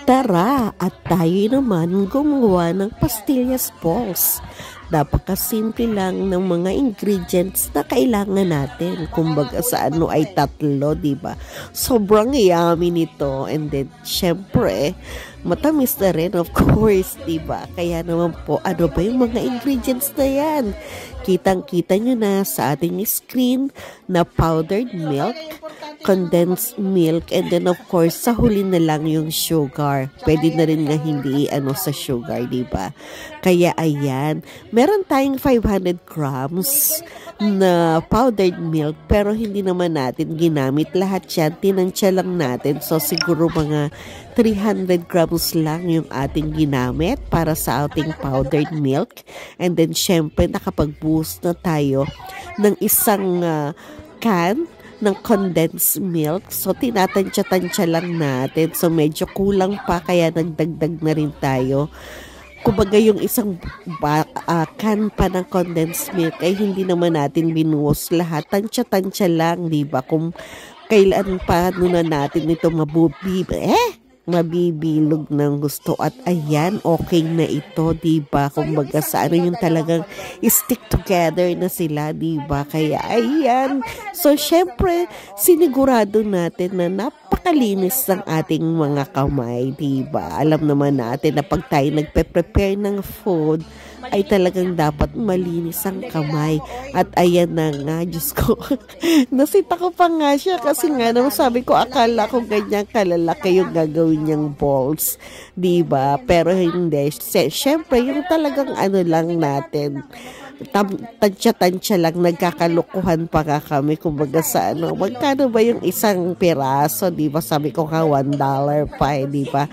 Tara at tayo naman gumawa ng pastillas balls. Napakasimple lang ng mga ingredients na kailangan natin. Kumbaga sa ano ay tatlo, diba? Sobrang yummy nito. And then, syempre, matamis na rin, of course, diba? Kaya naman po, ano ba yung mga ingredients na yan? Kitang-kita nyo na sa ating screen na powdered milk, condensed milk, and then of course, sa huli na lang yung sugar. Pwede na rin nga hindi sa sugar, diba? Kaya ayan, meron tayong 500 grams na powdered milk, pero hindi naman natin ginamit lahat yan. Tinansya lang natin. So, siguro mga 300 grams lang yung ating ginamit para sa ating powdered milk. And then, syempre, nakapag-boost na tayo ng isang can ng condensed milk. So, tinatansya-tansya lang natin. So, medyo kulang pa, kaya nagdagdag na rin tayo. Kumbaga yung isang can pa ng condensed milk ay hindi naman natin binuhos lahat. Tansya-tansya lang, diba? Kung kailan pa na natin ito mabibilog ng gusto. At ayan, okay na ito, diba? Kumbaga sa ano yung talagang stick together na sila, diba? Kaya ayan. So, syempre, sinigurado natin na napakalinis ng ating mga kamay, diba? Alam naman natin na pag tayo nagpe-prepare ng food, ay talagang dapat malinis ang kamay. At ayan na nga, Diyos ko. Nasita ko pa nga siya kasi nga naman sabi ko, akala ko ganyan kalalaki yung gagawin niyang balls. Diba? Pero hindi. Siyempre, yung talagang ano lang natin, tansya-tansya lang, nagkakalukuhan pa nga kami. Kumbaga sa ano, magkano ba yung isang piraso? Diba? Sabi ko nga, $1 pa, diba?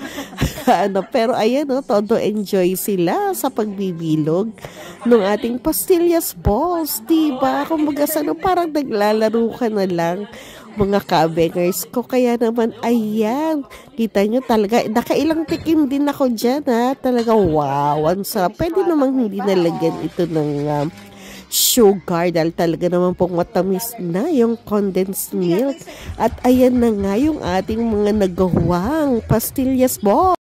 Pero ayan, todo enjoy sila sa pagbibilog ng ating pastillas balls, diba? Kumbaga sa ano, parang naglalaro ka na lang, mga ka-bangers ko. Kaya naman, ayan, kita nyo talaga, nakailang tikim din ako dyan, ha? Talaga, wow, ang sarap. Pwede namang hindi nalagyan ito ng sugar dahil talaga naman pong matamis na yung condensed milk. At ayan na nga yung ating mga nagawang pastillas balls.